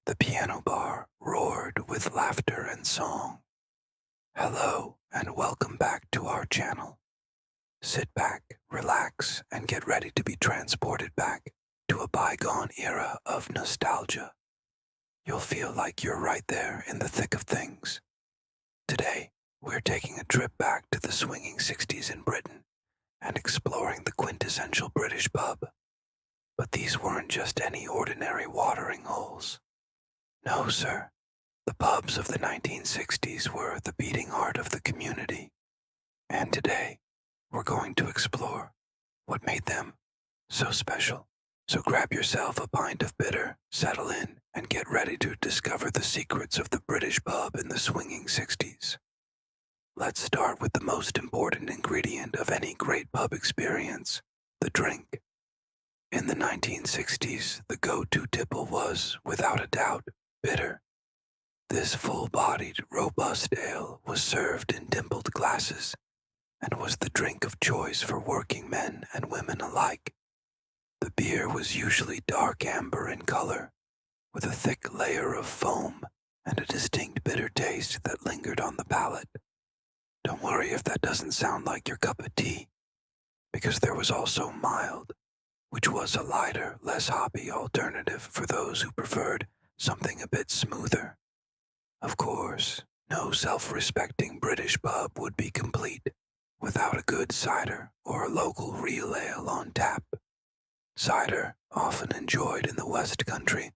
The piano bar roared with laughter and song. Hello, and welcome back to our channel. Sit back, relax, and get ready to be transported back to a bygone era of nostalgia. You'll feel like you're right there in the thick of things. Today, we're taking a trip back to the swinging 60s in Britain and exploring the quintessential British pub. But these weren't just any ordinary watering holes. No, sir. The pubs of the 1960s were the beating heart of the community. And today, we're going to explore what made them so special. So grab yourself a pint of bitter, settle in, and get ready to discover the secrets of the British pub in the swinging 60s. Let's start with the most important ingredient of any great pub experience, the drink. In the 1960s, the go-to tipple was, without a doubt, bitter. This full-bodied, robust ale was served in dimpled glasses and was the drink of choice for working men and women alike. The beer was usually dark amber in color, with a thick layer of foam and a distinct bitter taste that lingered on the palate. Don't worry if that doesn't sound like your cup of tea, because there was also mild, which was a lighter, less hoppy alternative for those who preferred something a bit smoother. Of course, no self-respecting British pub would be complete without a good cider or a local real ale on tap. Cider, often enjoyed in the West Country,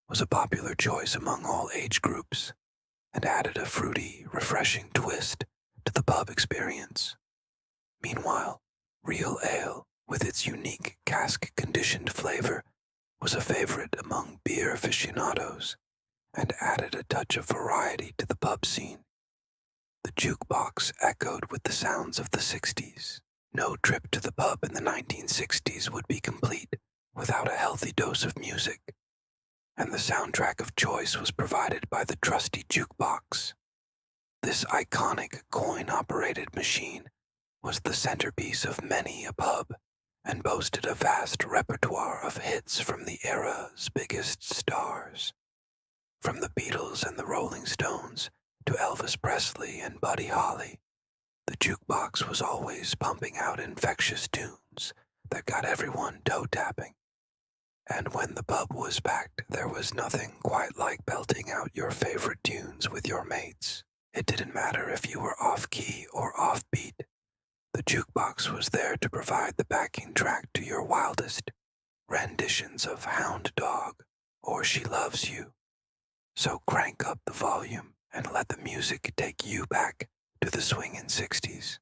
was a popular choice among all age groups and added a fruity, refreshing twist to the pub experience. Meanwhile, real ale, with its unique cask-conditioned flavor, was a favorite among beer aficionados and added a touch of variety to the pub scene. The jukebox echoed with the sounds of the 60s. No trip to the pub in the 1960s would be complete without a healthy dose of music, and the soundtrack of choice was provided by the trusty jukebox. This iconic coin-operated machine was the centerpiece of many a pub and boasted a vast repertoire of hits from the era's biggest stars. From the Beatles and the Rolling Stones to Elvis Presley and Buddy Holly, the jukebox was always pumping out infectious tunes that got everyone toe-tapping. And when the pub was packed, there was nothing quite like belting out your favorite tunes with your mates. It didn't matter if you were off-key or off-beat. The jukebox was there to provide the backing track to your wildest renditions of Hound Dog or She Loves You. So crank up the volume and let the music take you back to the swingin' 60s.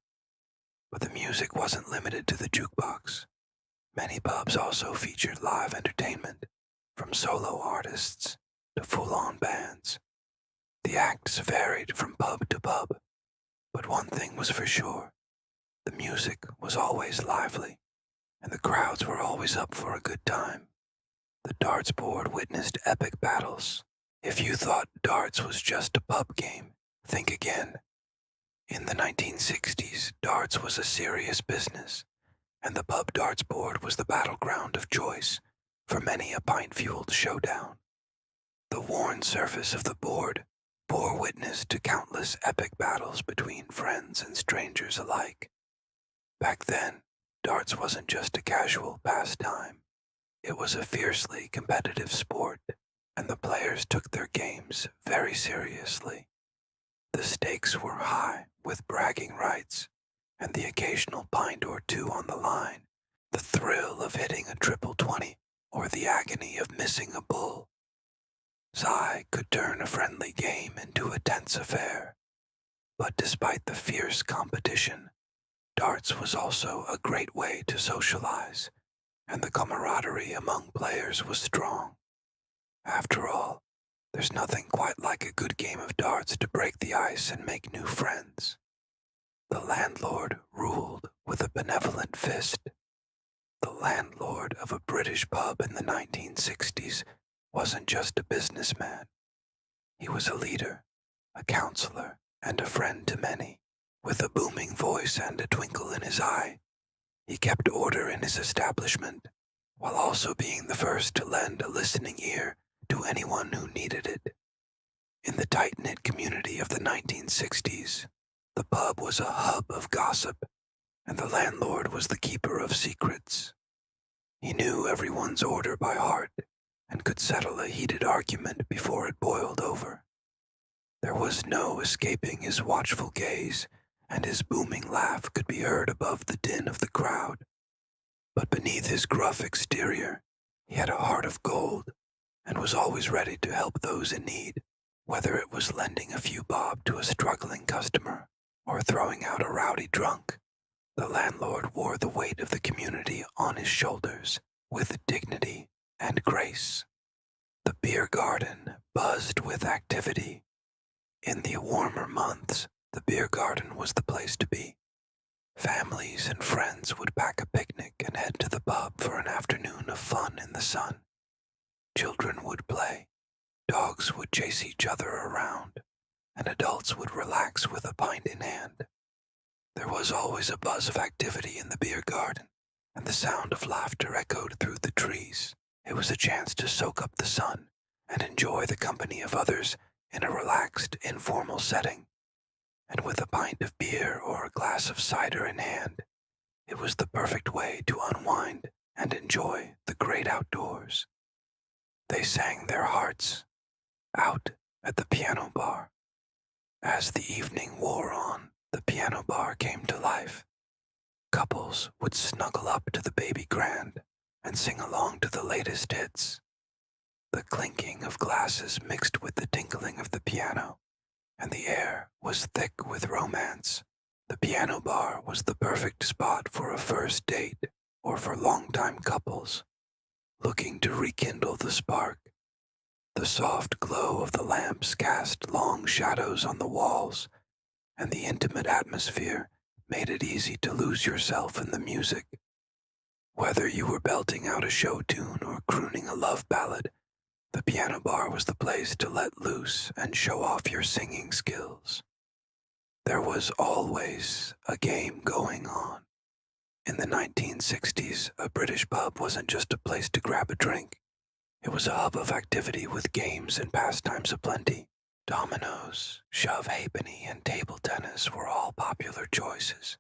But the music wasn't limited to the jukebox. Many pubs also featured live entertainment, from solo artists to full-on bands. The acts varied from pub to pub, but one thing was for sure. The music was always lively, and the crowds were always up for a good time. The dartboard witnessed epic battles. If you thought darts was just a pub game, think again. In the 1960s, darts was a serious business, and the pub dartboard was the battleground of choice for many a pint-fueled showdown. The worn surface of the board bore witness to countless epic battles between friends and strangers alike. Back then, darts wasn't just a casual pastime. It was a fiercely competitive sport, and the players took their games very seriously. The stakes were high, with bragging rights, and the occasional pint or two on the line, the thrill of hitting a triple 20, or the agony of missing a bull. Zai could turn a friendly game into a tense affair. But despite the fierce competition, darts was also a great way to socialize, and the camaraderie among players was strong. After all, there's nothing quite like a good game of darts to break the ice and make new friends. The landlord ruled with a benevolent fist. The landlord of a British pub in the 1960s wasn't just a businessman. He was a leader, a counselor, and a friend to many. With a booming voice and a twinkle in his eye, he kept order in his establishment, while also being the first to lend a listening ear to anyone who needed it. In the tight-knit community of the 1960s, the pub was a hub of gossip, and the landlord was the keeper of secrets. He knew everyone's order by heart and could settle a heated argument before it boiled over. There was no escaping his watchful gaze, and his booming laugh could be heard above the din of the crowd. But beneath his gruff exterior, he had a heart of gold and was always ready to help those in need, whether it was lending a few bob to a struggling customer or throwing out a rowdy drunk. The landlord wore the weight of the community on his shoulders with dignity and grace. The beer garden buzzed with activity. In the warmer months, the beer garden was the place to be. Families and friends would pack a picnic and head to the pub for an afternoon of fun in the sun. Children would play, dogs would chase each other around, and adults would relax with a pint in hand. There was always a buzz of activity in the beer garden, and the sound of laughter echoed through the trees. It was a chance to soak up the sun and enjoy the company of others in a relaxed, informal setting. And with a pint of beer or a glass of cider in hand, it was the perfect way to unwind and enjoy the great outdoors. They sang their hearts out at the piano bar. As the evening wore on, the piano bar came to life. Couples would snuggle up to the baby grand and sing along to the latest hits. The clinking of glasses mixed with the tinkling of the piano, and the air was thick with romance. The piano bar was the perfect spot for a first date or for longtime couples looking to rekindle the spark. The soft glow of the lamps cast long shadows on the walls, and the intimate atmosphere made it easy to lose yourself in the music. Whether you were belting out a show tune or crooning a love ballad, the piano bar was the place to let loose and show off your singing skills. There was always a game going on. In the 1960s, a British pub wasn't just a place to grab a drink. It was a hub of activity with games and pastimes aplenty. Dominoes, shove halfpenny, and table tennis were all popular choices,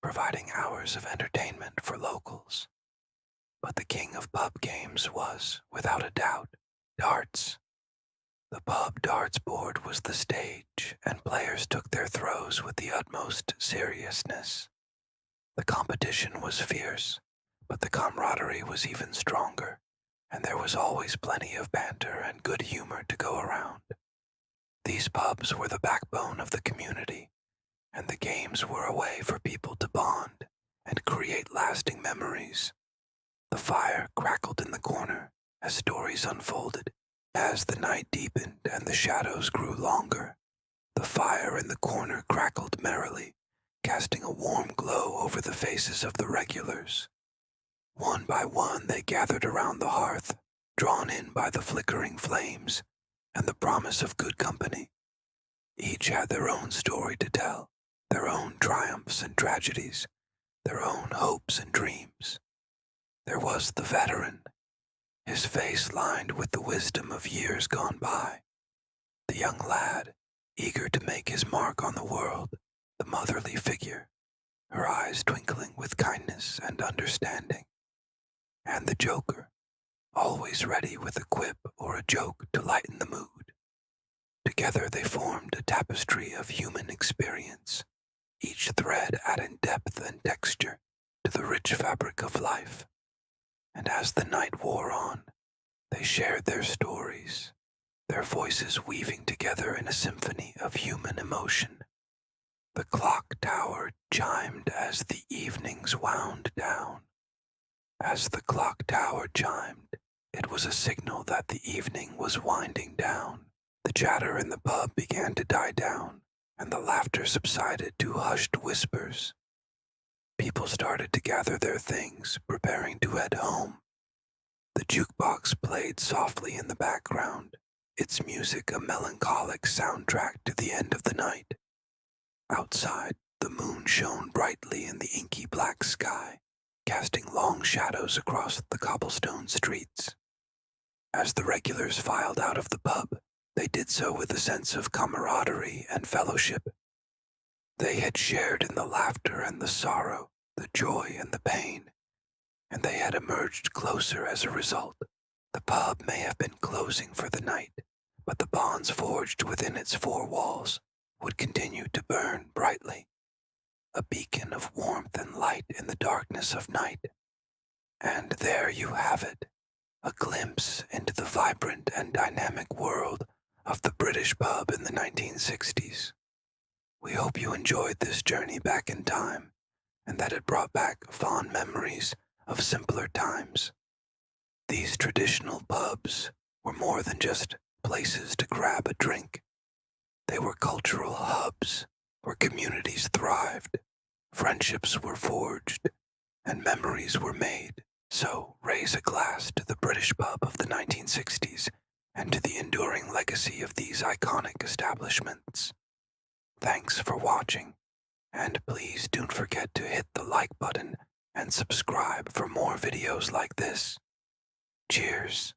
providing hours of entertainment for locals. But the king of pub games was, without a doubt, darts. The pub darts board was the stage, and players took their throws with the utmost seriousness. The competition was fierce, but the camaraderie was even stronger, and there was always plenty of banter and good humor to go around. These pubs were the backbone of the community, and the games were a way for people to bond and create lasting memories. The fire crackled in the corner as stories unfolded. As the night deepened and the shadows grew longer, the fire in the corner crackled merrily, casting a warm glow over the faces of the regulars. One by one they gathered around the hearth, drawn in by the flickering flames and the promise of good company. Each had their own story to tell, their own triumphs and tragedies, their own hopes and dreams. There was the veteran, his face lined with the wisdom of years gone by. The young lad, eager to make his mark on the world, the motherly figure, her eyes twinkling with kindness and understanding. And the joker, always ready with a quip or a joke to lighten the mood. Together they formed a tapestry of human experience, each thread adding depth and texture to the rich fabric of life. And as the night wore on, they shared their stories, their voices weaving together in a symphony of human emotion. The clock tower chimed as the evenings wound down. As the clock tower chimed, it was a signal that the evening was winding down. The chatter in the pub began to die down, and the laughter subsided to hushed whispers. People started to gather their things, preparing to head home. The jukebox played softly in the background, its music a melancholic soundtrack to the end of the night. Outside, the moon shone brightly in the inky black sky, casting long shadows across the cobblestone streets. As the regulars filed out of the pub, they did so with a sense of camaraderie and fellowship. They had shared in the laughter and the sorrow, the joy and the pain, and they had emerged closer as a result. The pub may have been closing for the night, but the bonds forged within its four walls would continue to burn brightly, a beacon of warmth and light in the darkness of night. And there you have it, a glimpse into the vibrant and dynamic world of the British pub in the 1960s. We hope you enjoyed this journey back in time and that it brought back fond memories of simpler times. These traditional pubs were more than just places to grab a drink. They were cultural hubs where communities thrived, friendships were forged, and memories were made. So raise a glass to the British pub of the 1960s and to the enduring legacy of these iconic establishments. Thanks for watching, and please don't forget to hit the like button and subscribe for more videos like this. Cheers.